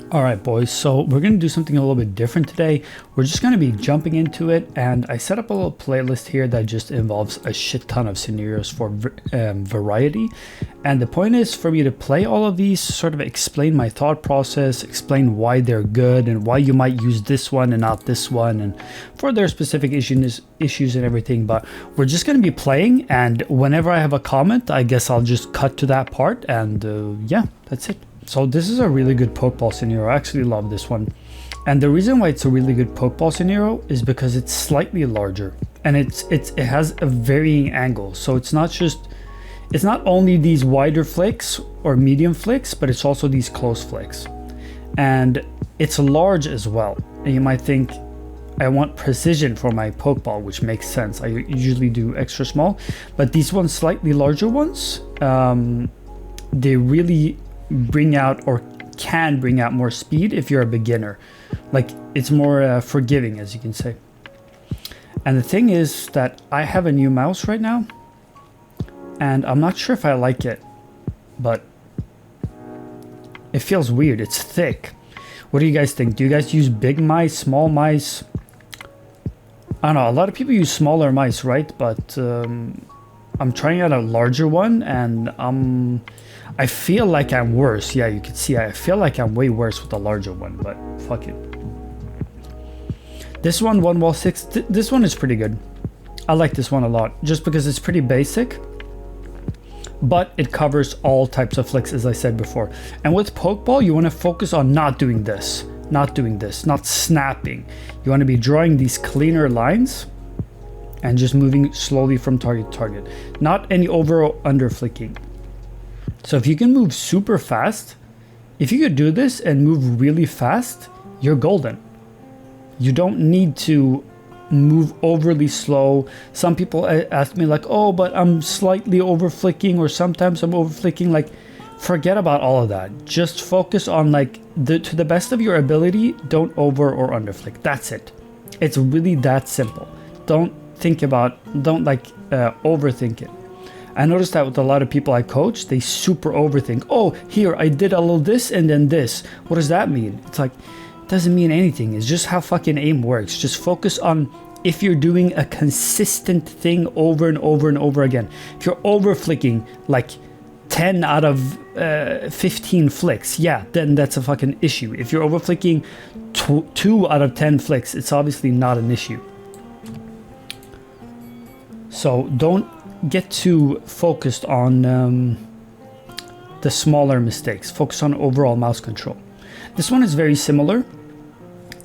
All right, boys, so we're going to do something a little bit different today. We're just going to be jumping into it, and I set up a little playlist here that just involves a shit ton of scenarios for variety. And the point is for me to play all of these, sort of explain my thought process, explain why they're good and why you might use this one and not this one, and for their specific issues and everything. But we're just going to be playing, and whenever I have a comment, I guess I'll just cut to that part, and yeah, that's it. So this is a really good Pokeball scenario. I actually love this one. And the reason why it's a really good Pokeball scenario is because it's slightly larger and it has a varying angle. So it's not only these wider flicks or medium flicks, but it's also these close flicks. And it's large as well. And you might think, I want precision for my Pokeball, which makes sense. I usually do extra small, but these ones, slightly larger ones, they really bring out or can bring out more speed if you're a beginner. Like, it's more forgiving, as you can say. And the thing is that I have a new mouse right now, and I'm not sure if I like it, but it feels weird. It's thick. What do you guys think? Do you guys use big mice, small mice? I don't know. A lot of people use smaller mice, right? But I'm trying out a larger one, and I feel like I'm worse. Yeah, you can see I feel like I'm way worse with the larger one, but fuck it. This one wall 6, this one is pretty good. I like this one a lot, just because it's pretty basic, but it covers all types of flicks, as I said before. And with Pokeball, you want to focus on not doing this, not snapping. You want to be drawing these cleaner lines and just moving slowly from target to target. Not any over or under flicking. So if you can move super fast, if you could do this and move really fast, you're golden. You don't need to move overly slow. Some people ask me like, oh, but I'm slightly over flicking, or sometimes I'm over flicking. Like, forget about all of that. Just focus on, like, to the best of your ability, don't over or under flick. That's it. It's really that simple. Don't overthink it. I noticed that with a lot of people I coach, they super overthink. Oh, here, I did a little this and then this. What does that mean? It's like, it doesn't mean anything. It's just how fucking aim works. Just focus on if you're doing a consistent thing over and over and over again. If you're over flicking like 10 out of 15 flicks, yeah, then that's a fucking issue. If you're over flicking 2 out of 10 flicks, it's obviously not an issue. So don't get too focused on the smaller mistakes. Focus on overall mouse control. This one is very similar,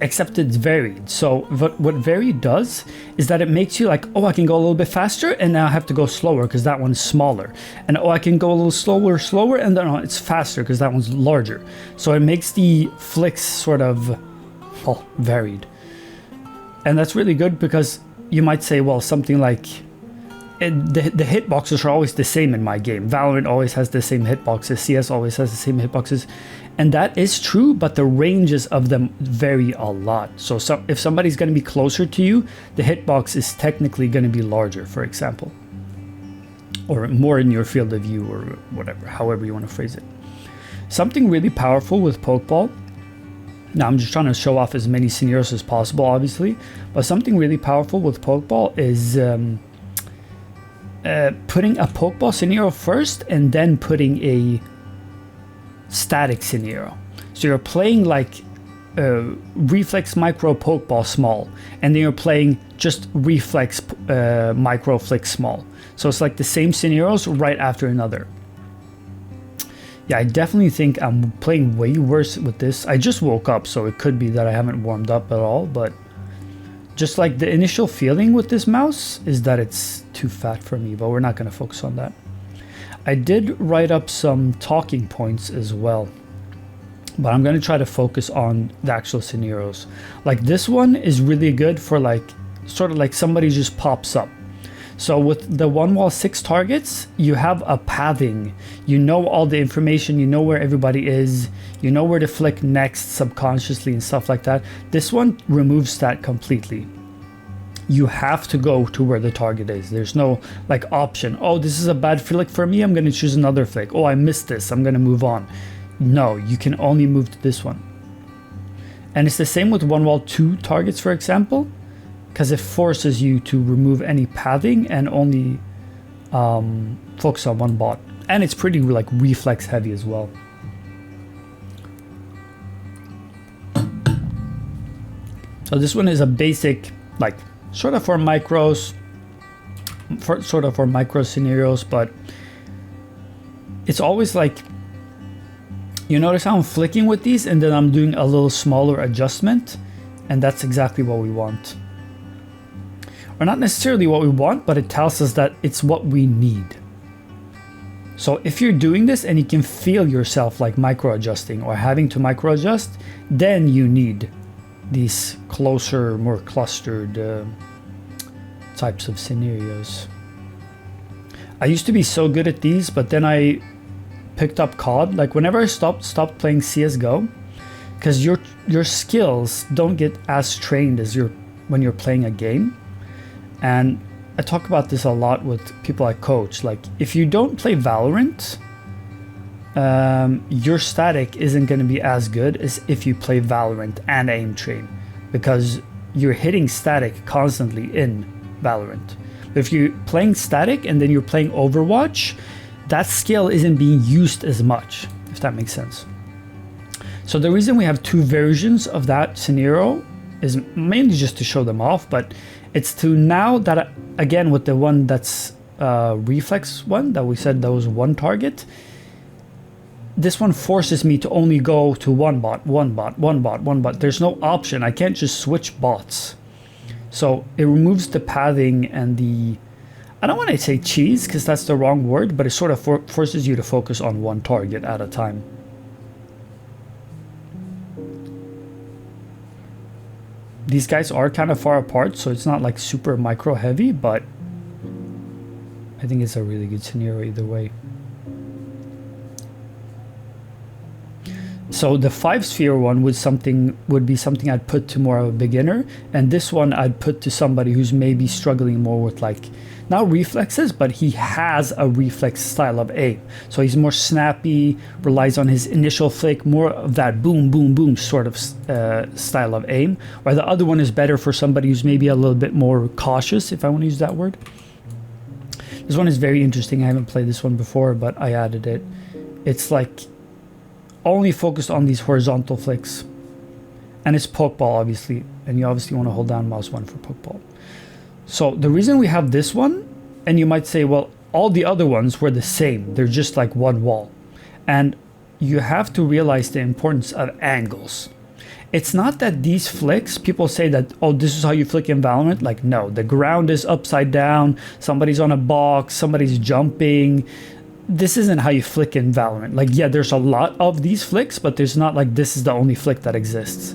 except it's varied. So what varied does is that it makes you like, oh, I can go a little bit faster, and now I have to go slower because that one's smaller. And oh, I can go a little slower, and then it's faster because that one's larger. So it makes the flicks sort of varied. And that's really good, because you might say, well, something like, the hitboxes are always the same in my game. Valorant always has the same hitboxes. CS always has the same hitboxes. And that is true, but the ranges of them vary a lot. So if somebody's going to be closer to you, the hitbox is technically going to be larger, for example. Or more in your field of view, or whatever, however you want to phrase it. Something really powerful with Pokeball. Now, I'm just trying to show off as many scenarios as possible, obviously. But something really powerful with Pokeball is putting a Pokeball scenario first and then putting a static scenario. So you're playing like reflex micro Pokeball small, and then you're playing just reflex micro flick small. So it's like the same scenarios right after another. Yeah, I definitely think I'm playing way worse with this. I just woke up, so it could be that I haven't warmed up at all, but just like the initial feeling with this mouse is that it's too fat for me, but we're not going to focus on that. I did write up some talking points as well, but I'm going to try to focus on the actual scenarios. Like, this one is really good for like, sort of like somebody just pops up. So with the one wall 6 targets, you have a pathing. You know all the information, you know where everybody is, you know where to flick next subconsciously and stuff like that. This one removes that completely. You have to go to where the target is. There's no like option. Oh, this is a bad flick for me, I'm going to choose another flick. Oh, I missed this, I'm going to move on. No, you can only move to this one. And it's the same with one wall, two targets, for example, because it forces you to remove any pathing and only focus on one bot. And it's pretty like reflex heavy as well. So this one is a basic, like sort of for micros, for micro scenarios, but it's always like, you notice how I'm flicking with these and then I'm doing a little smaller adjustment, and that's exactly what we want. Or not necessarily what we want, but it tells us that it's what we need. So if you're doing this and you can feel yourself like micro adjusting or having to micro adjust, then you need these closer, more clustered types of scenarios. I used to be so good at these, but then I picked up COD. Like whenever I stopped playing CSGO, because your skills don't get as trained as when you're playing a game. And I talk about this a lot with people I coach. Like if you don't play Valorant, your static isn't going to be as good as if you play Valorant and aim train, because you're hitting static constantly in Valorant. If you're playing static and then you're playing Overwatch, that skill isn't being used as much, if that makes sense. So the reason we have two versions of that scenario is mainly just to show them off, but it's to now that, again, with the one that's reflex one that we said that was one target, this one forces me to only go to one bot. There's no option. I can't just switch bots. So it removes the pathing and the, I don't want to say cheese because that's the wrong word, but it sort of forces you to focus on one target at a time. These guys are kind of far apart, so it's not like super micro heavy, but I think it's a really good scenario either way. So the 5-sphere one would be something I'd put to more of a beginner, and this one I'd put to somebody who's maybe struggling more with like, not reflexes, but he has a reflex style of aim. So he's more snappy, relies on his initial flick, more of that boom, boom, boom sort of style of aim. Or the other one is better for somebody who's maybe a little bit more cautious, if I want to use that word. This one is very interesting. I haven't played this one before, but I added it. It's like only focused on these horizontal flicks. And it's Pokeball, obviously. And you obviously want to hold down mouse 1 for Pokeball. So the reason we have this one, and you might say, well, all the other ones were the same. They're just like one wall. And you have to realize the importance of angles. It's not that these flicks, people say that, oh, this is how you flick in Valorant. Like, no, the ground is upside down. Somebody's on a box. Somebody's jumping. This isn't how you flick in Valorant. Like, yeah, there's a lot of these flicks, but there's not like this is the only flick that exists.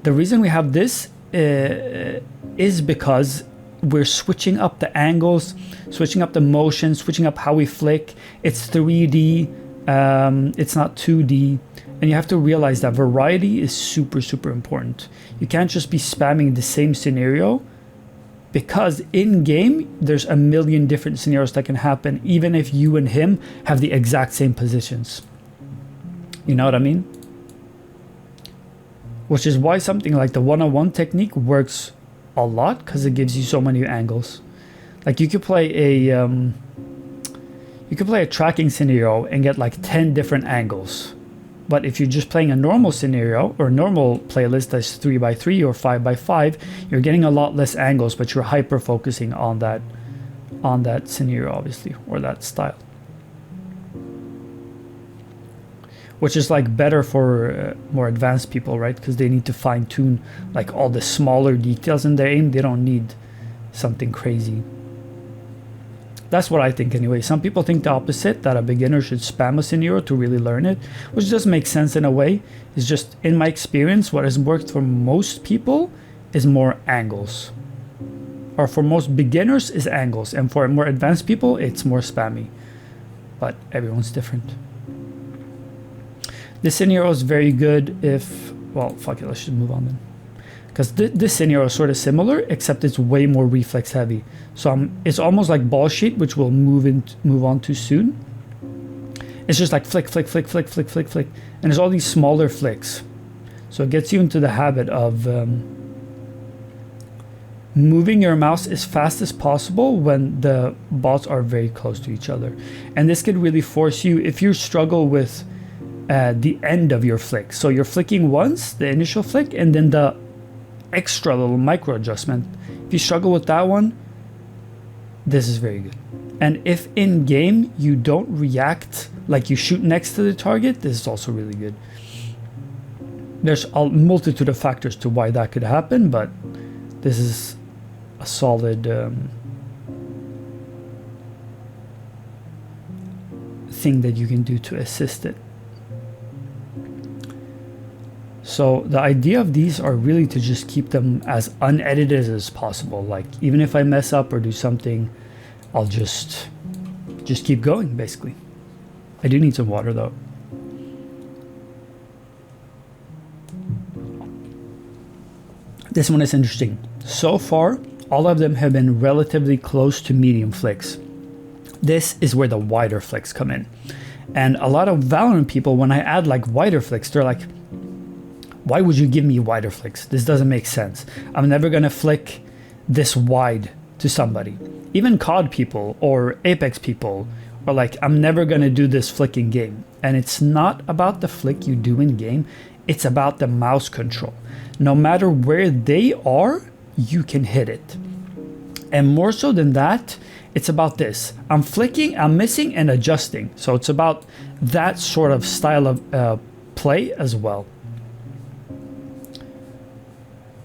The reason we have this is because we're switching up the angles, switching up the motion, switching up how we flick. It's 3D, it's not 2D. And you have to realize that variety is super, super important. You can't just be spamming the same scenario, because in game, there's a million different scenarios that can happen, even if you and him have the exact same positions. You know what I mean? Which is why something like the one-on-one technique works a lot, because it gives you so many angles. Like you could play a tracking scenario and get like 10 different angles. But if you're just playing a normal scenario or normal playlist that's 3x3 or 5x5, you're getting a lot less angles, but you're hyper focusing on that scenario, obviously, or that style. Which is like better for more advanced people, right? Because they need to fine tune like all the smaller details in their aim. They don't need something crazy. That's what I think anyway. Some people think the opposite, that a beginner should spam a scenario to really learn it, which does make sense in a way. It's just, in my experience, what has worked for most people is more angles. Or for most beginners is angles. And for more advanced people, it's more spammy. But everyone's different. This scenario is very good if, well, fuck it, let's just move on then. Because this scenario is sort of similar, except it's way more reflex heavy. So it's almost like ball sheet, which we'll move on to soon. It's just like flick, flick, flick, flick, flick, flick, flick. And there's all these smaller flicks. So it gets you into the habit of moving your mouse as fast as possible when the balls are very close to each other. And this could really force you, if you struggle with the end of your flick. So you're flicking once, the initial flick, and then the extra little micro adjustment. If you struggle with that one, this is very good. And if in game you don't react, like you shoot next to the target, this is also really good. There's a multitude of factors to why that could happen, but this is a solid thing that you can do to assist it. So the idea of these are really to just keep them as unedited as possible. Like even if I mess up or do something, I'll just keep going, basically. I do need some water though. This one is interesting. So far, all of them have been relatively close to medium flicks. This is where the wider flicks come in. And a lot of Valorant people, when I add like wider flicks, they're like, why would you give me wider flicks? This doesn't make sense. I'm never gonna flick this wide to somebody. Even COD people or Apex people are like, I'm never gonna do this flick in game. And it's not about the flick you do in game, it's about the mouse control. No matter where they are, you can hit it. And more so than that, it's about this. I'm flicking, I'm missing, and adjusting. So it's about that sort of style of play as well.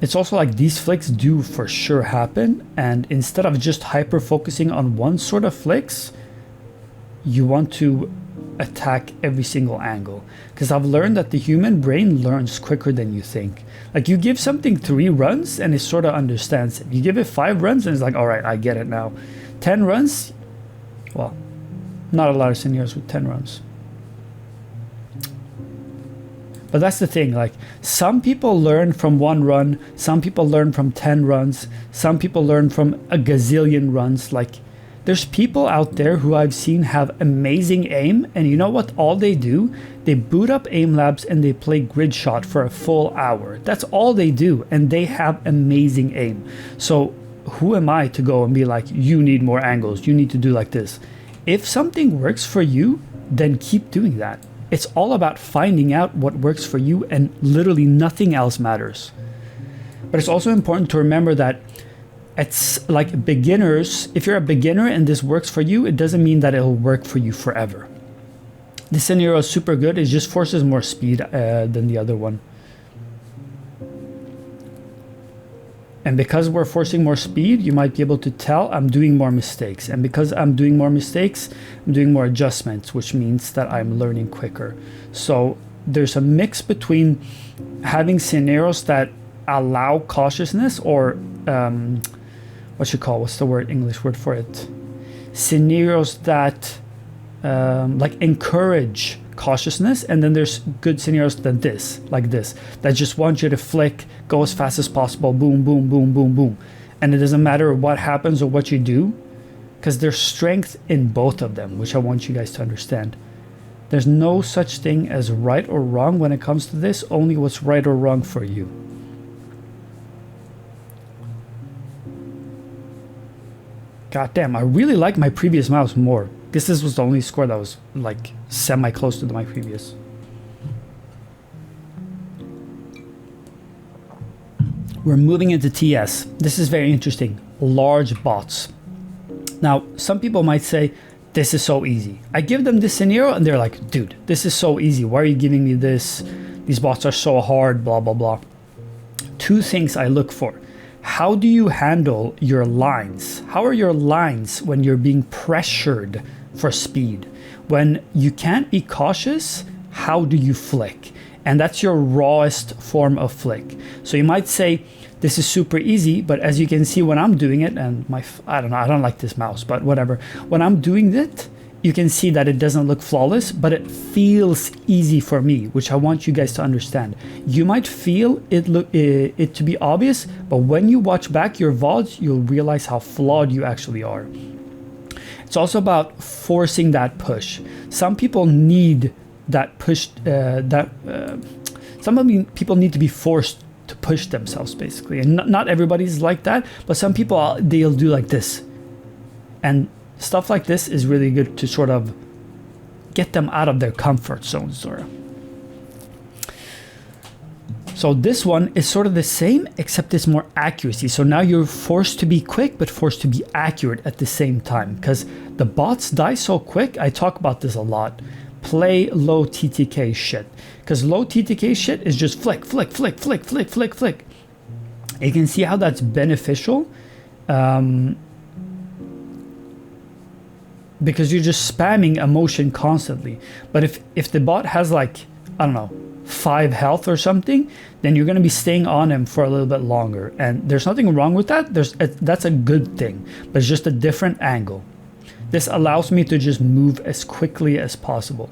It's also like these flicks do for sure happen, and instead of just hyper focusing on one sort of flicks, you want to attack every single angle. Because I've learned that the human brain learns quicker than you think. Like you give something 3 runs and it sort of understands it. You give it 5 runs and it's like, all right, I get it now. 10 runs, well, not a lot of scenarios with 10 runs. But that's the thing, like some people learn from 1 run, some people learn from 10 runs, some people learn from a gazillion runs. Like there's people out there who I've seen have amazing aim, and you know what all they do? They boot up aim labs and they play grid shot for a full hour. That's all they do, and they have amazing aim. So who am I to go and be like, you need more angles, you need to do like this? If something works for you, then keep doing that. It's all about finding out what works for you, and literally nothing else matters. But it's also important to remember that it's like beginners. If you're a beginner and this works for you, it doesn't mean that it'll work for you forever. This scenario is super good. It just forces more speed than the other one. And because we're forcing more speed, you might be able to tell I'm doing more mistakes. And because I'm doing more mistakes, I'm doing more adjustments, which means that I'm learning quicker. So there's a mix between having scenarios that allow cautiousness, or what's the word, English word for it? Scenarios that like encourage cautiousness, and then there's good scenarios that that just want you to flick, go as fast as possible, boom, boom, boom, boom, boom. And it doesn't matter what happens or what you do, because there's strength in both of them, which I want you guys to understand. There's no such thing as right or wrong when it comes to this, only what's right or wrong for you. God damn, I really like my previous mouse more. This was the only score that was like semi close to my previous. We're moving into TS. This is very interesting. Large bots. Now, some people might say, this is so easy. I give them this scenario and they're like, dude, this is so easy. Why are you giving me this? These bots are so hard, blah, blah, blah. 2 things I look for. How do you handle your lines? How are your lines when you're being pressured for speed? When you can't be cautious, how do you flick? And that's your rawest form of flick. So you might say, this is super easy, but as you can see when I'm doing it, and I don't like this mouse, but whatever. When I'm doing it, you can see that it doesn't look flawless, but it feels easy for me, which I want you guys to understand. You might feel it to be obvious, but when you watch back your VODs, you'll realize how flawed you actually are. It's also about forcing that push. Some people need that push, Some of people need to be forced to push themselves, basically. And not everybody's like that, but some people, they'll do like this. And stuff like this is really good to sort of get them out of their comfort zone, sort of. So this one is sort of the same, except it's more accuracy. So now you're forced to be quick, but forced to be accurate at the same time, because the bots die so quick. I talk about this a lot. Play low TTK shit, because low TTK shit is just flick, flick, flick, flick, flick, flick, flick. You can see how that's beneficial, because you're just spamming a motion constantly. But if the bot has like, I don't know, 5 health or something, then you're going to be staying on him for a little bit longer, and there's nothing wrong with that. That's a good thing, but it's just a different angle. This allows me to just move as quickly as possible.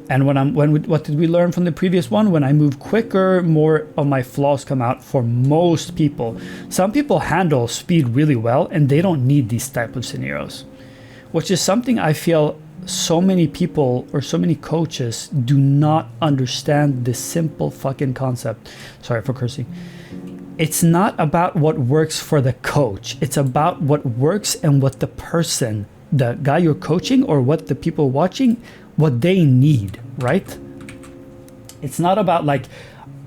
And what did we learn from the previous one? When I move quicker, more of my flaws come out for most people. Some people handle speed really well, and they don't need these type of scenarios, which is something I feel so many people or so many coaches do not understand this simple fucking concept. Sorry for cursing. It's not about what works for the coach. It's about what works and what the person, the guy you're coaching, or what the people watching, what they need, right? It's not about like,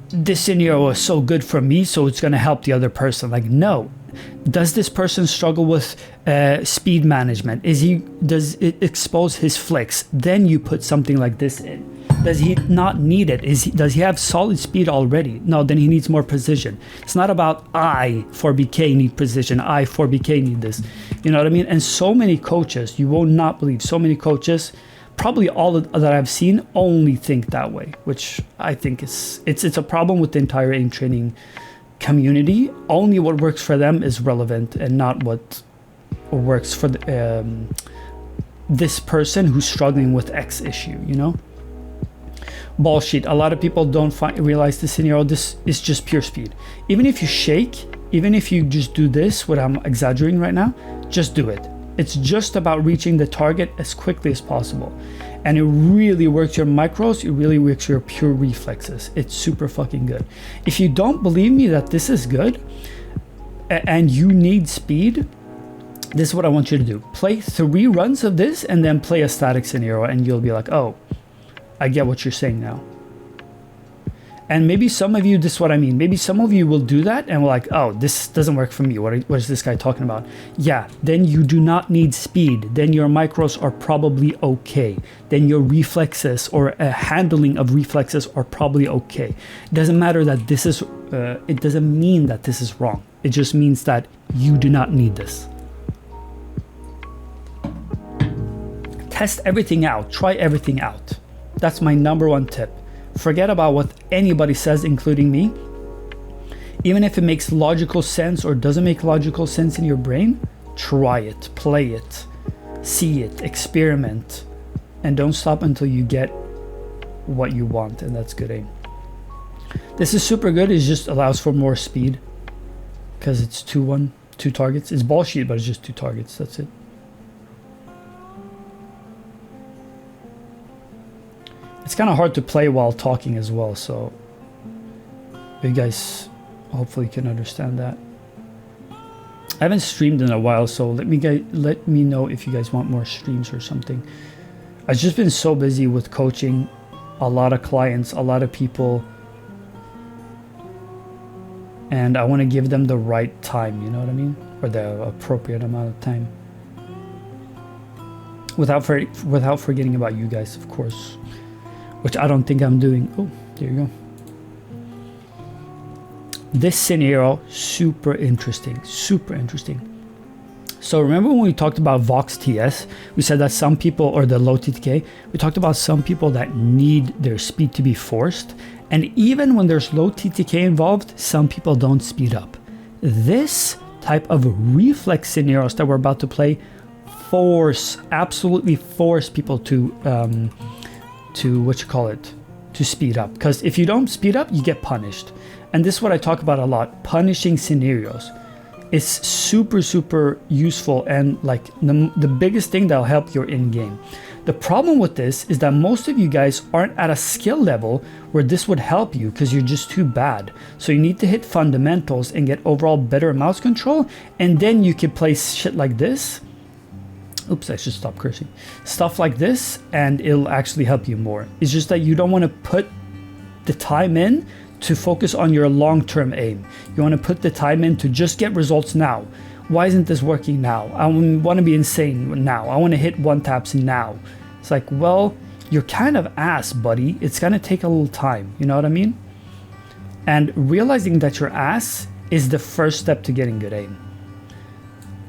this scenario is so good for me, so it's going to help the other person. Like, no. Does this person struggle with speed management? Does it expose his flicks? Then you put something like this in. Does he not need it? Does he have solid speed already? No, then he needs more precision. It's not about I for BK need precision, I for BK need this. You know what I mean? And so many coaches, you will not believe, so many coaches, probably all that I've seen, only think that way, which I think it's a problem with the entire aim training community. Only what works for them is relevant, and not what works for this person who's struggling with X issue, you know? Bullshit. A lot of people don't realize this scenario. This is just pure speed. Even if you shake, even if you just do this, what I'm exaggerating right now, just do it. It's just about reaching the target as quickly as possible. And it really works your micros, it really works your pure reflexes. It's super fucking good. If you don't believe me that this is good, and you need speed, this is what I want you to do. Play 3 runs of this, and then play a static scenario, and you'll be like, oh, I get what you're saying now. And maybe some of you, this is what I mean. Maybe some of you will do that and we're like, oh, this doesn't work for me. What is this guy talking about? Yeah, then you do not need speed. Then your micros are probably okay. Then your reflexes or handling of reflexes are probably okay. It doesn't matter that this is, it doesn't mean that this is wrong. It just means that you do not need this. Test everything out. Try everything out. That's my #1 tip. Forget about what anybody says, including me. Even if it makes logical sense or doesn't make logical sense in your brain, try it, play it, see it, experiment, and don't stop until you get what you want, and that's good aim. This is super good. It just allows for more speed because it's 2-1, 2 targets. It's bullshit, but it's just 2 targets. That's it. It's kind of hard to play while talking as well, so you guys hopefully can understand that. I haven't streamed in a while, so let me know if you guys want more streams or something. I've just been so busy with coaching a lot of clients, a lot of people, and I want to give them the right time, you know what I mean? Or the appropriate amount of time. Without forgetting about you guys, of course. Which I don't think I'm doing. Oh, there you go. This scenario, super interesting, super interesting. So remember when we talked about Vox TS, we said that some people, or the low TTK, we talked about some people that need their speed to be forced. And even when there's low TTK involved, some people don't speed up. This type of reflex scenarios that we're about to play absolutely force people to to speed up, because if you don't speed up, you get punished. And this is what I talk about a lot. Punishing scenarios is super useful, and like the biggest thing that'll help your in game. The problem with this is that most of you guys aren't at a skill level where this would help you because you're just too bad. So you need to hit fundamentals and get overall better mouse control, and then you can play shit like this. Oops, I should stop cursing. Stuff like this, and it'll actually help you more. It's just that you don't want to put the time in to focus on your long-term aim. You want to put the time in to just get results now. Why isn't this working now? I want to be insane now. I want to hit one taps now. It's like, well, you're kind of ass, buddy. It's going to take a little time. You know what I mean? And realizing that you're ass is the first step to getting good aim.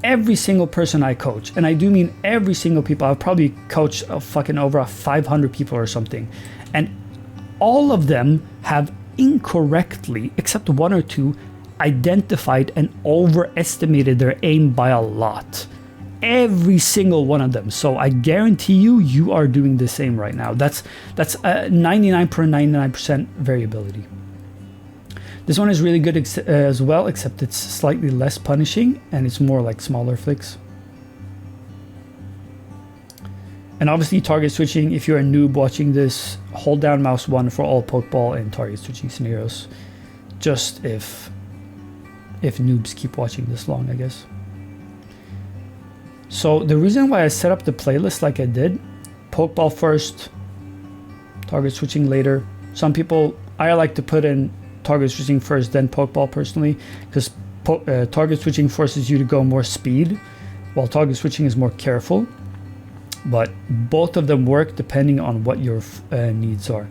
Every single person I coach, and I do mean every single people, I've probably coached fucking over 500 people or something, and all of them have incorrectly, except one or two, identified and overestimated their aim by a lot. Every single one of them. So I guarantee you, you are doing the same right now. That's 99.99% variability. This one is really good as well, except it's slightly less punishing and it's more like smaller flicks. And obviously target switching, if you're a noob watching this, hold down mouse 1 for all Pokeball and target switching scenarios. Just if noobs keep watching this long, I guess. So the reason why I set up the playlist like I did, Pokeball first, target switching later. Some people, I like to put in target switching first, then Pokeball personally, because target switching forces you to go more speed, while target switching is more careful. But both of them work depending on what your needs are.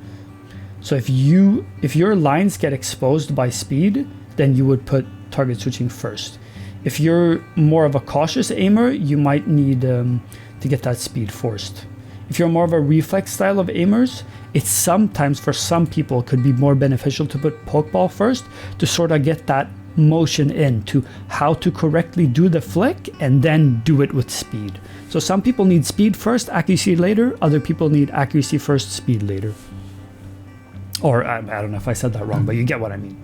So if your lines get exposed by speed, then you would put target switching first. If you're more of a cautious aimer, you might need to get that speed forced. If you're more of a reflex style of aimers, it's sometimes for some people could be more beneficial to put Pokeball first to sort of get that motion into how to correctly do the flick and then do it with speed. So some people need speed first, accuracy later. Other people need accuracy first, speed later. Or I don't know if I said that wrong, but you get what I mean.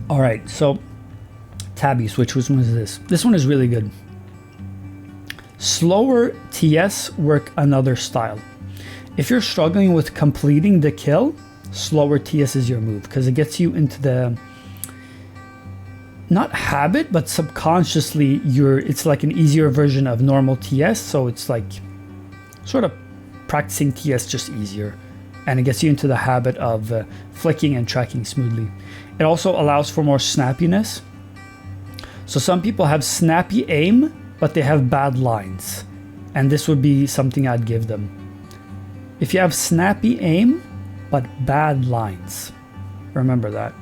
All right, so Tabby switch, which one is this? This one is really good. Slower TS work another style. If you're struggling with completing the kill, slower TS is your move because it gets you into the, not habit, but subconsciously it's like an easier version of normal TS. So it's like sort of practicing TS just easier, and it gets you into the habit of flicking and tracking smoothly. It also allows for more snappiness. So some people have snappy aim, but they have bad lines, and this would be something I'd give them. If you have snappy aim but bad lines, remember that.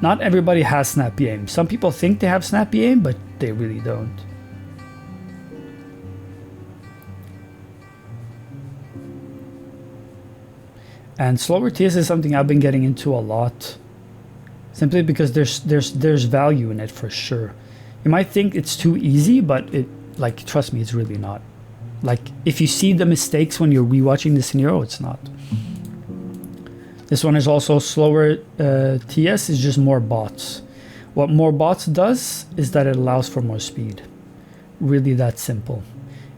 Not everybody has snappy aim. Some people think they have snappy aim, but they really don't. And slower TS is something I've been getting into a lot, simply because there's value in it for sure. You might think it's too easy, but like, trust me, it's really not. Like, if you see the mistakes when you're rewatching the scenario, it's not. This one is also slower TS, is just more bots. What more bots does is that it allows for more speed. Really that simple.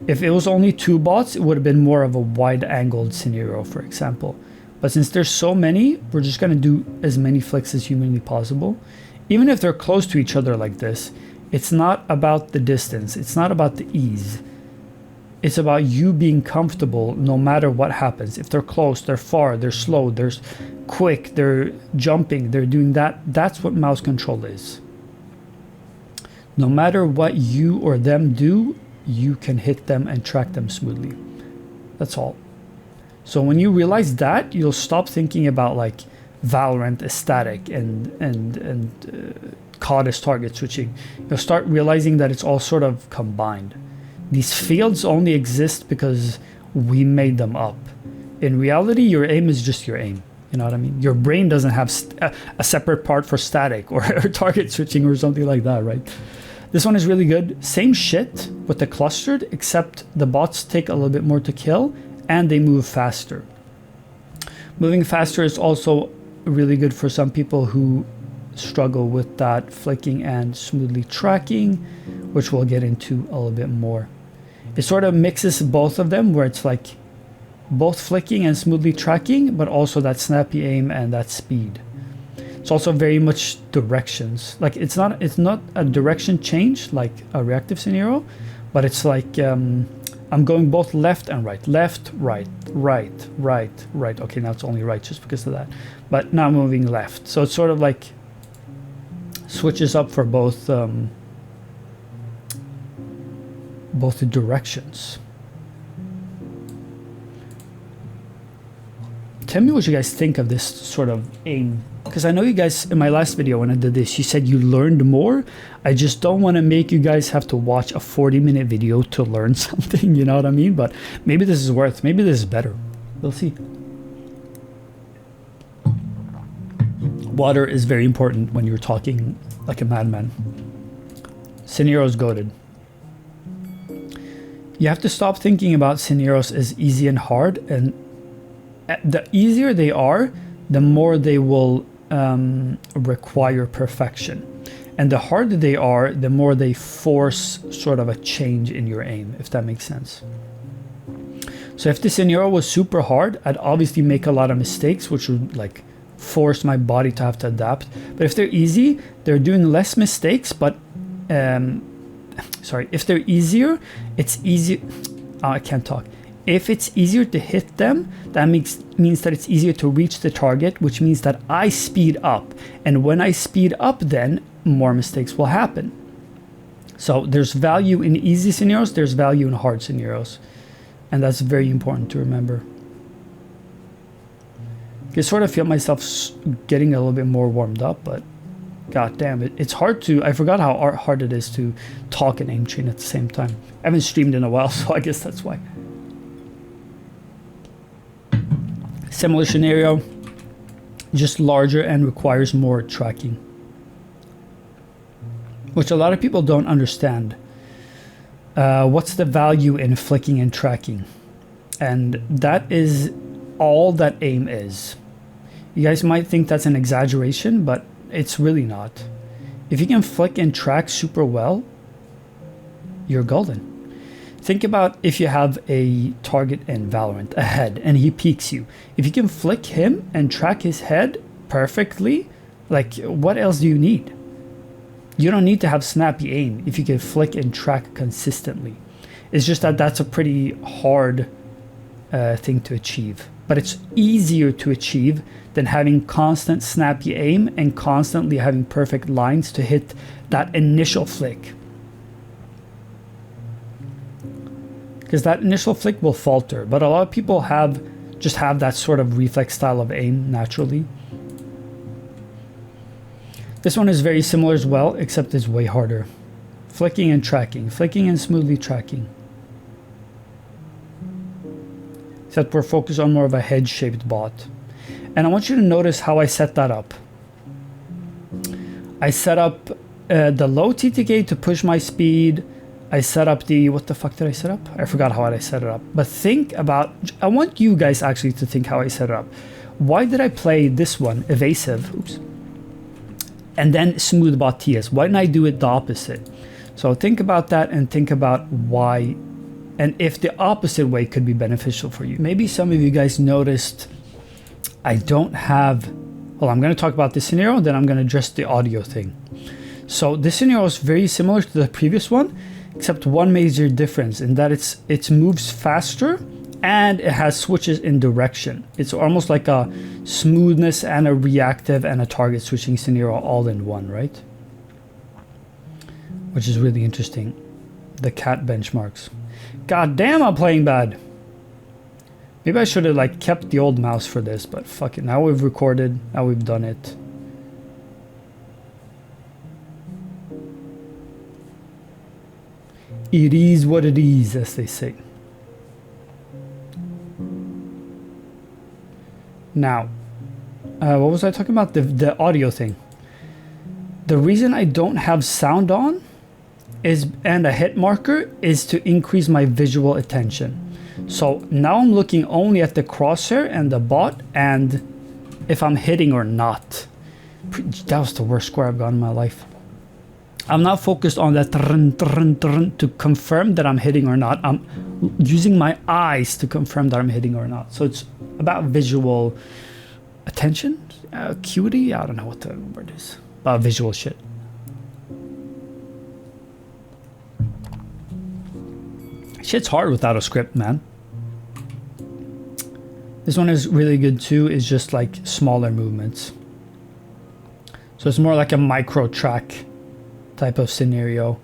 If it was only 2 bots, it would have been more of a wide-angled scenario, for example. But since there's so many, we're just going to do as many flicks as humanly possible. Even if they're close to each other like this, it's not about the distance. It's not about the ease. It's about you being comfortable no matter what happens. If they're close, they're far, they're slow, they're quick, they're jumping, they're doing that. That's what mouse control is. No matter what you or them do, you can hit them and track them smoothly. That's all. So when you realize that, you'll stop thinking about like Valorant is static and COD is target switching. You'll start realizing that it's all sort of combined. These fields only exist because we made them up. In reality, your aim is just your aim. You know what I mean? Your brain doesn't have a separate part for static or target switching or something like that, right? This one is really good. Same shit with the clustered, except the bots take a little bit more to kill and they move faster. Moving faster is also really good for some people who struggle with that flicking and smoothly tracking, which we'll get into a little bit more. It sort of mixes both of them, where it's like both flicking and smoothly tracking, but also that snappy aim and that speed. It's also very much directions. Like it's not a direction change like a reactive scenario, but it's like I'm going both left and right, left, right, right, right, right. Okay, now it's only right just because of that. But now I'm moving left. So it's sort of like switches up for both the directions. Tell me what you guys think of this sort of aim. Because I know you guys, in my last video when I did this, you said you learned more. I just don't want to make you guys have to watch a 40-minute video to learn something, you know what I mean? But maybe this is maybe this is better. We'll see. Water is very important when you're talking like a madman. Scenarios goated. You have to stop thinking about scenarios as easy and hard, and the easier they are, the more they will require perfection, and the harder they are, the more they force sort of a change in your aim, if that makes sense. So if the scenario was super hard, I'd obviously make a lot of mistakes, which would like force my body to have to adapt. But if they're easy, they're doing less mistakes, but sorry, if they're easier, it's easier. Oh, I can't talk. If it's easier to hit them, that means that it's easier to reach the target, which means that I speed up. And when I speed up, then more mistakes will happen. So there's value in easy scenarios, there's value in hard scenarios. And that's very important to remember. I sort of feel myself getting a little bit more warmed up, but god damn it, it's hard to, I forgot how hard it is to talk and aim train at the same time. I haven't streamed in a while, so I guess that's why. Similar scenario, just larger and requires more tracking, which a lot of people don't understand. What's the value in flicking and tracking? And that is all that aim is. You guys might think that's an exaggeration, but it's really not. If you can flick and track super well, you're golden. Think about if you have a target in Valorant, a head, and he peeks you. If you can flick him and track his head perfectly, like what else do you need? You don't need to have snappy aim if you can flick and track consistently. It's just that that's a pretty hard thing to achieve. But it's easier to achieve than having constant snappy aim and constantly having perfect lines to hit that initial flick. Because that initial flick will falter, but a lot of people just have that sort of reflex style of aim naturally. This one is very similar as well, except it's way harder. Flicking and tracking, flicking and smoothly tracking. Except we're focused on more of a head-shaped bot. And I want you to notice how I set that up. I set up the low TTK to push my speed. I set up the, what the fuck did I set up? I forgot how I set it up. But think about, I want you guys actually to think how I set it up. Why did I play this one, evasive, oops, and then smooth bot TS? Why didn't I do it the opposite? So think about that and think about why, and if the opposite way could be beneficial for you. Maybe some of you guys noticed I don't have, well, I'm going to talk about this scenario, then I'm going to address the audio thing. So this scenario is very similar to the previous one, except one major difference in that it moves faster and it has switches in direction. It's almost like a smoothness and a reactive and a target switching scenario all in one, right? Which is really interesting. The cat benchmarks. God damn, I'm playing bad. Maybe I should have like kept the old mouse for this, but fuck it. Now we've recorded, now we've done it. It is what it is, as they say. Now, what was I talking about? The audio thing. The reason I don't have sound on is, and a hit marker, is to increase my visual attention. So now I'm looking only at the crosshair and the bot and if I'm hitting or not. That was the worst score I've gotten in my life. I'm not focused on that to confirm that I'm hitting or not. I'm using my eyes to confirm that I'm hitting or not. So it's about visual attention, acuity. I don't know what the word is. About visual shit. Shit's hard without a script, man. This one is really good too. It's just like smaller movements. So it's more like a micro track type of scenario.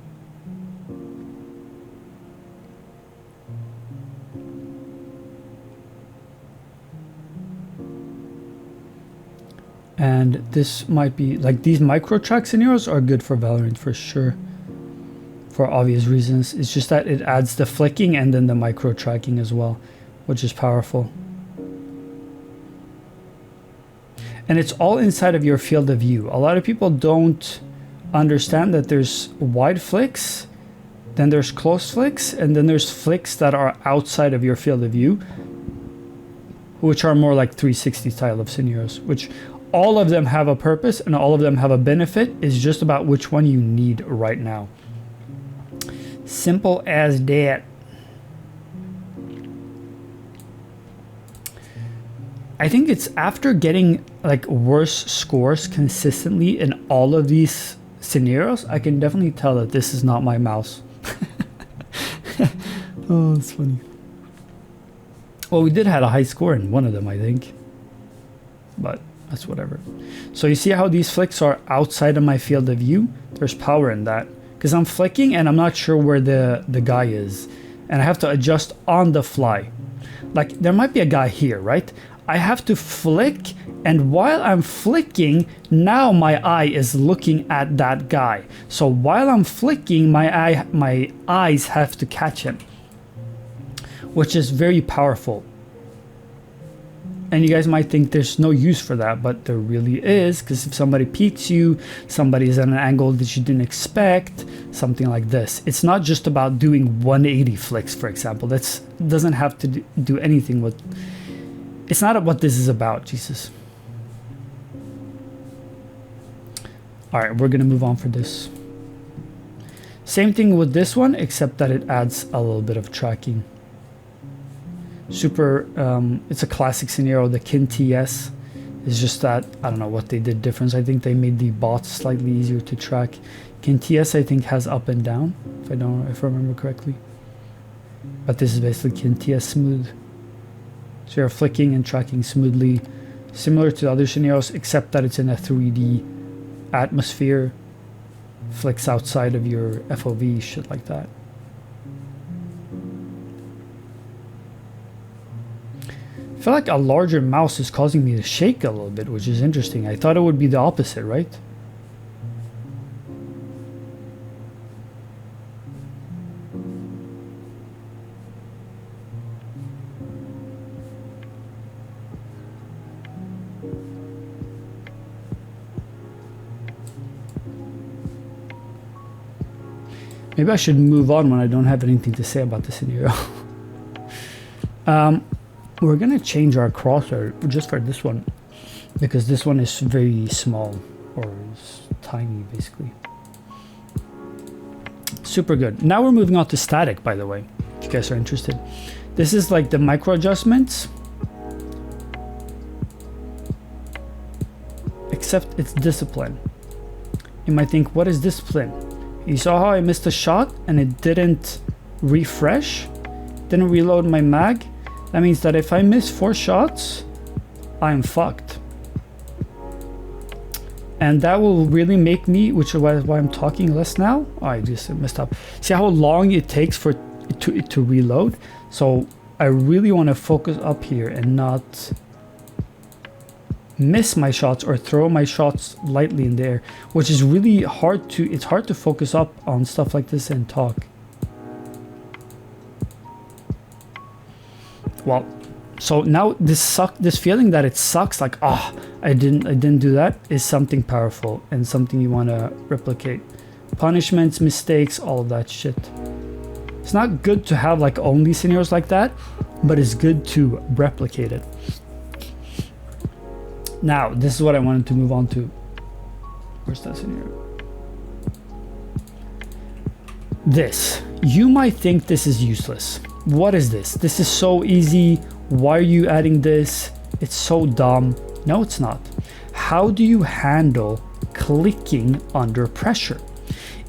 And this might be like these micro track scenarios are good for Valorant for sure. For obvious reasons. It's just that it adds the flicking and then the micro tracking as well, which is powerful. And it's all inside of your field of view. A lot of people don't understand that there's wide flicks, then there's close flicks, and then there's flicks that are outside of your field of view, which are more like 360 style of scenarios, which all of them have a purpose and all of them have a benefit. It's just about which one you need right now. Simple as that. I think it's after getting like worse scores consistently in all of these scenarios, I can definitely tell that this is not my mouse. Oh, that's funny. Well, we did have a high score in one of them, I think. But that's whatever. So you see how these flicks are outside of my field of view? There's power in that. Because I'm flicking and I'm not sure where the guy is. And I have to adjust on the fly. Like, there might be a guy here, right? I have to flick, and while I'm flicking, now my eye is looking at that guy. So while I'm flicking, my eyes have to catch him. Which is very powerful. And you guys might think there's no use for that, but there really is, because if somebody peeks you, somebody is at an angle that you didn't expect, something like this. It's not just about doing 180 flicks, for example. That doesn't have to do anything with... It's not what this is about, Jesus. Alright, we're going to move on for this. Same thing with this one, except that it adds a little bit of tracking. Super, it's a classic scenario. The Kin TS is just that, I don't know what they did difference. I think they made the bots slightly easier to track. Kin TS I think has up and down, if I remember correctly. But this is basically Kin TS smooth. So you're flicking and tracking smoothly, similar to other scenarios, except that it's in a 3D atmosphere, flicks outside of your FOV, shit like that. I feel like a larger mouse is causing me to shake a little bit, which is interesting. I thought it would be the opposite, right? Maybe I should move on when I don't have anything to say about the scenario. We're gonna change our crosshair just for this one, because this one is very small, or is tiny basically. Super good. Now we're moving on to static, by the way, if you guys are interested. This is like the micro adjustments, except it's discipline. You might think, what is discipline? You saw how I missed a shot and it didn't refresh, didn't reload my mag. That means that if I miss 4 shots, I'm fucked. And that will really make me, which is why I'm talking less now. Oh, I just messed up. See how long it takes for it to reload? So I really want to focus up here and not miss my shots or throw my shots lightly in the air, which is really hard to, it's hard to focus up on stuff like this and talk. Well, so now this feeling that it sucks, like, oh, I didn't do that, is something powerful and something you want to replicate. Punishments, mistakes, all of that shit. It's not good to have like only scenarios like that, but it's good to replicate it. Now, this is what I wanted to move on to. Where's that scenario? This. You might think this is useless. What is this? This is so easy. Why are you adding this? It's so dumb. No, it's not. How do you handle clicking under pressure?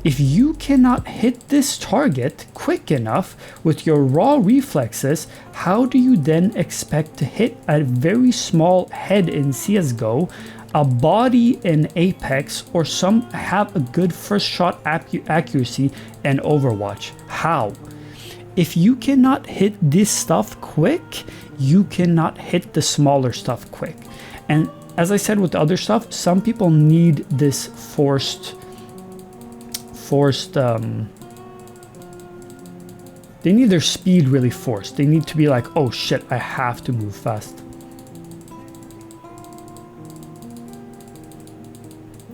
If you cannot hit this target quick enough with your raw reflexes, how do you then expect to hit a very small head in CSGO, a body in Apex, or some have a good first shot accuracy in Overwatch? How? If you cannot hit this stuff quick, you cannot hit the smaller stuff quick. And as I said with the other stuff, some people need this forced they need their speed really forced. They need to be like, oh shit, I have to move fast.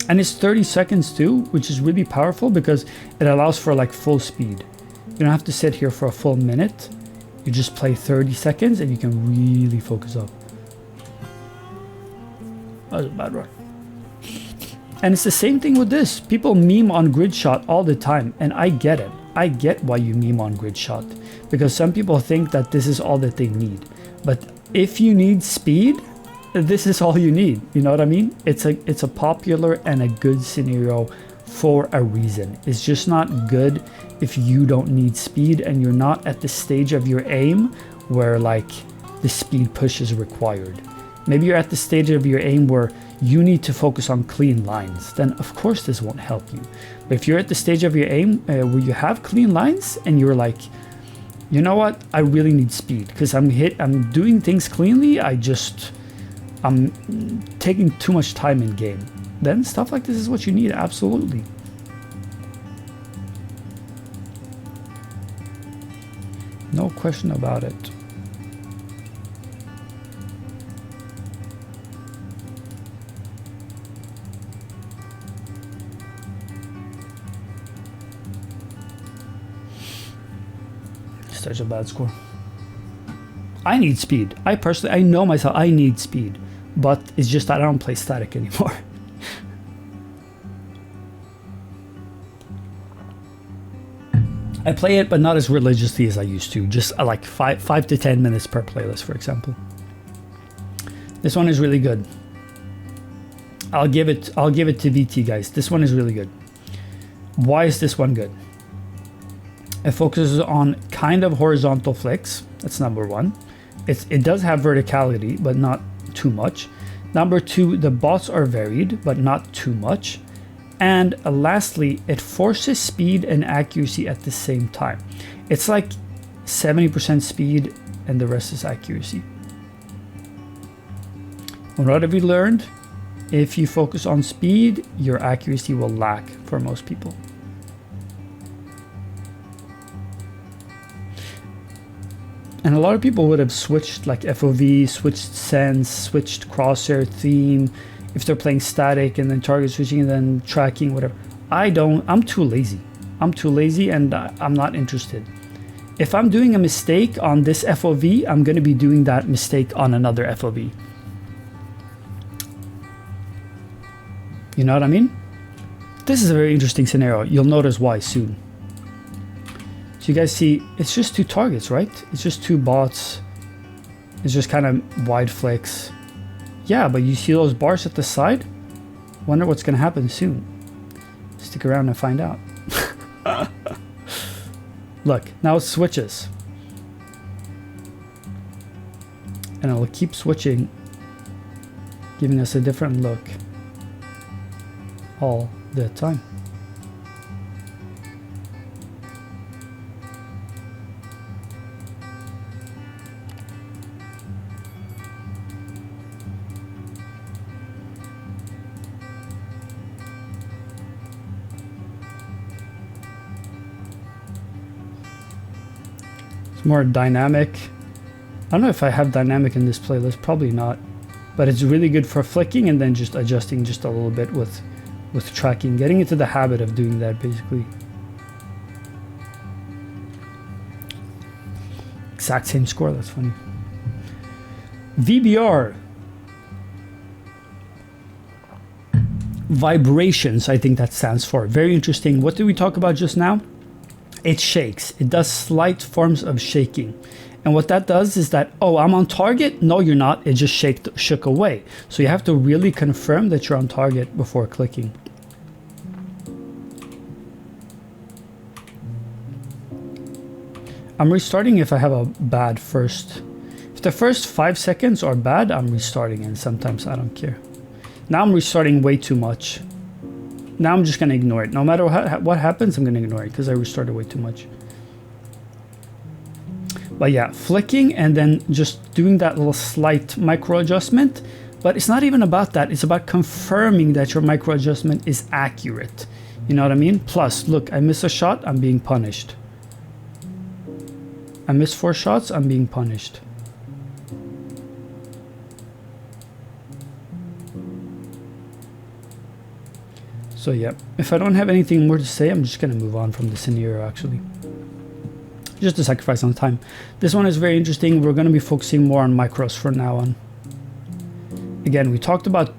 And it's 30 seconds too, which is really powerful because it allows for like full speed. You don't have to sit here for a full minute. You just play 30 seconds and you can really focus up. That was a bad one. And it's the same thing with this. People meme on grid shot all the time, and I get it. I get why you meme on grid shot, because some people think that this is all that they need. But if you need speed, this is all you need. You know what I mean? It's a popular and a good scenario for a reason. It's just not good if you don't need speed and you're not at the stage of your aim where like the speed push is required. Maybe you're at the stage of your aim where you need to focus on clean lines, then of course this won't help you. But if you're at the stage of your aim where you have clean lines and you're like, you know what, I really need speed because I'm doing things cleanly, I'm taking too much time in game, then stuff like this is what you need. Absolutely. No question about it. Such a bad score. I need speed. I know myself, I need speed, but it's just that I don't play static anymore. I play it, but not as religiously as I used to. Just like 5 to 10 minutes per playlist, for example. This one is really good. I'll give it to VT, guys. This one is really good. Why is this one good? It focuses on kind of horizontal flicks. That's number one. It does have verticality, but not too much. Number two, the bots are varied, but not too much. And lastly, it forces speed and accuracy at the same time. It's like 70% speed and the rest is accuracy. What have we learned? If you focus on speed, your accuracy will lack for most people. And a lot of people would have switched like FOV, switched sense, switched crosshair theme, if they're playing static and then target switching and then tracking, whatever. I don't, I'm too lazy. I'm too lazy and I'm not interested. If I'm doing a mistake on this FOV, I'm going to be doing that mistake on another FOV. You know what I mean? This is a very interesting scenario. You'll notice why soon. So you guys see, it's just two targets, right? It's just two bots. It's just kind of wide flicks. Yeah, but you see those bars at the side? Wonder what's going to happen soon. Stick around and find out. Look, now it switches. And it'll keep switching, giving us a different look all the time. It's more dynamic. I don't know if I have dynamic in this playlist, probably not, but it's really good for flicking and then just adjusting just a little bit with tracking, getting into the habit of doing that basically. Exact same score, that's funny. VBR. Vibrations, I think that stands for. Very interesting. What did we talk about just now? It shakes. It does slight forms of shaking. And what that does is that, oh, I'm on target. No, you're not. It just shook away. So you have to really confirm that you're on target before clicking. I'm restarting if I have a bad first. If the first 5 seconds are bad, I'm restarting, and sometimes I don't care. Now I'm restarting way too much. Now I'm just going to ignore it. No matter what happens, I'm going to ignore it because I restarted way too much. But yeah, flicking and then just doing that little slight micro adjustment. But it's not even about that. It's about confirming that your micro adjustment is accurate. You know what I mean? Plus, look, I miss a shot, I'm being punished. I missed 4 shots, I'm being punished. So yeah, if I don't have anything more to say, I'm just going to move on from the scenario actually. Just to sacrifice on time. This one is very interesting. We're going to be focusing more on micros from now on. Again, we talked about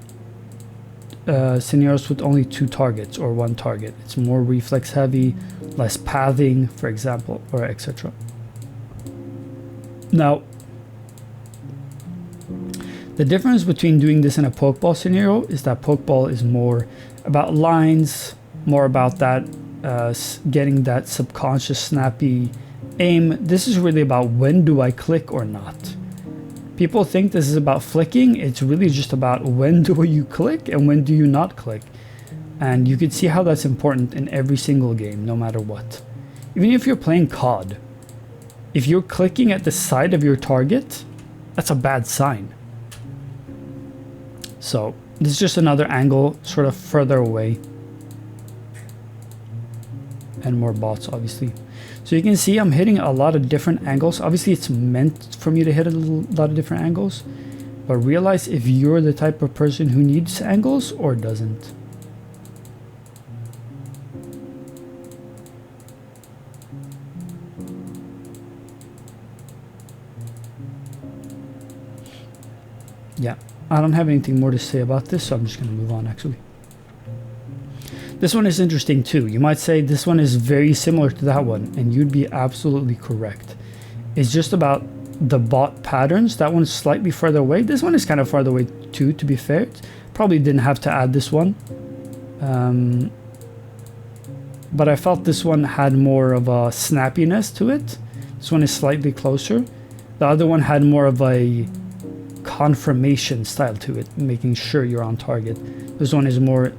scenarios with only 2 targets or 1 target. It's more reflex heavy, less pathing, for example, or etc. Now, the difference between doing this in a Pokeball scenario is that Pokeball is more about lines, more about that getting that subconscious snappy aim. This is really about when do I click or not. People think this is about flicking. It's really just about when do you click and when do you not click. And you can see how that's important in every single game, no matter what. Even if you're playing COD, if you're clicking at the side of your target, that's a bad sign. So this is just another angle sort of further away. And more bots, obviously. So you can see I'm hitting a lot of different angles. Obviously it's meant for me to hit a lot of different angles. But realize if you're the type of person who needs angles or doesn't. Yeah, I don't have anything more to say about this, so I'm just going to move on actually. This one is interesting too. You might say this one is very similar to that one, and you'd be absolutely correct. It's just about the bot patterns. That one's slightly further away. This one is kind of farther away too, to be fair. Probably didn't have to add this one. But I felt this one had more of a snappiness to it. This one is slightly closer. The other one had more of a confirmation style to it, making sure you're on target. This one is more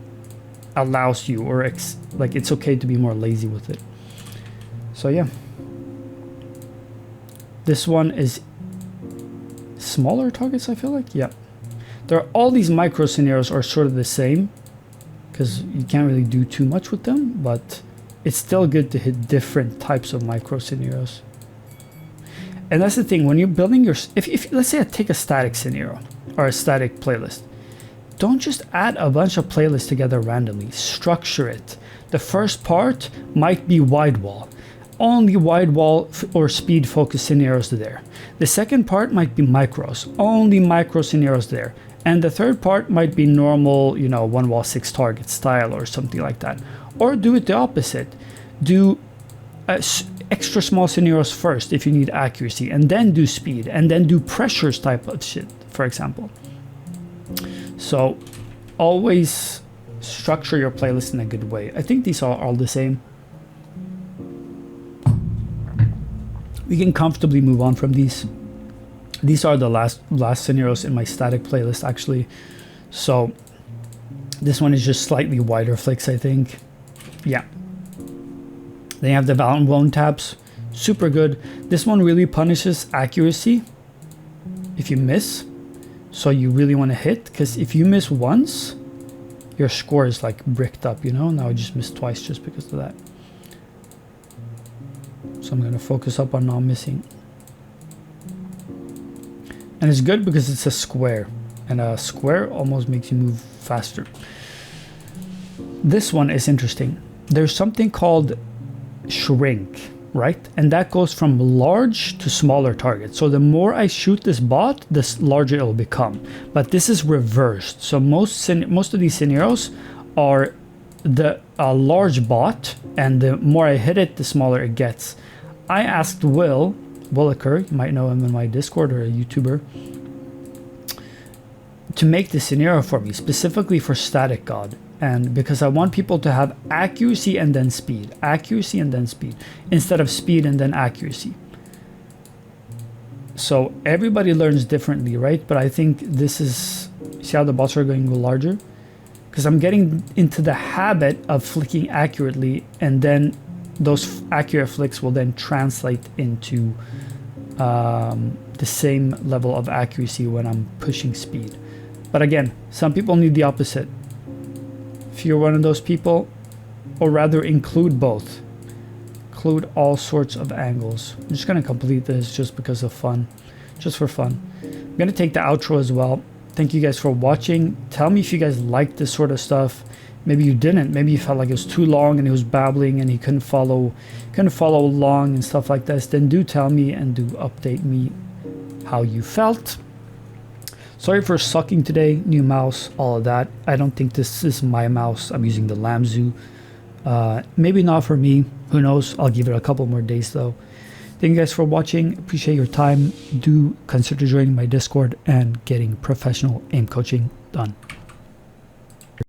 allows you, or like it's okay to be more lazy with it. So yeah, this one is smaller targets, I feel like. Yeah, there are all these micro scenarios are sort of the same because you can't really do too much with them, but it's still good to hit different types of micro scenarios. And that's the thing, when you're building your, if let's say I take a static scenario or a static playlist, don't just add a bunch of playlists together randomly. Structure it. The first part might be wide wall. Only wide wall or speed focused scenarios there. The second part might be micros. Only micro scenarios there. And the third part might be normal, you know, 1 wall 6 target style or something like that. Or do it the opposite. Do extra small scenarios first if you need accuracy, and then do speed, and then do pressures type of shit, for example. So always structure your playlist in a good way. I think these are all the same. We can comfortably move on from these. These are the last scenarios in my static playlist actually. So this one is just slightly wider flicks, I think. Yeah. Then you have the Valent Blown tabs. Super good. This one really punishes accuracy if you miss. So you really want to hit, because if you miss once, your score is like bricked up, you know. Now I just missed twice just because of that. So I'm going to focus up on not missing. And it's good because it's a square, and a square almost makes you move faster. This one is interesting. There's something called shrink, right? And that goes from large to smaller targets. So the more I shoot this bot, the larger it'll become. But this is reversed. So most of these scenarios are the large bot, and the more I hit it, the smaller it gets. I asked Williker, you might know him in my Discord, or a YouTuber, to make this scenario for me, specifically for Static God. And because I want people to have accuracy and then speed, accuracy and then speed, instead of speed and then accuracy. So everybody learns differently, right? But I think this is, see how the bots are going to go larger? Because I'm getting into the habit of flicking accurately, and then those accurate flicks will then translate into the same level of accuracy when I'm pushing speed. But again, some people need the opposite. If you're one of those people, or rather include both. Include all sorts of angles. I'm just going to complete this just because of fun. Just for fun. I'm going to take the outro as well. Thank you guys for watching. Tell me if you guys like this sort of stuff. Maybe you didn't. Maybe you felt like it was too long and he was babbling and he couldn't follow along and stuff like this. Then do tell me and do update me how you felt. Sorry for sucking today. New mouse, all of that. I don't think this is my mouse. I'm using the Lamzu. Maybe not for me. Who knows? I'll give it a couple more days though. Thank you guys for watching. Appreciate your time. Do consider joining my Discord and getting professional aim coaching done.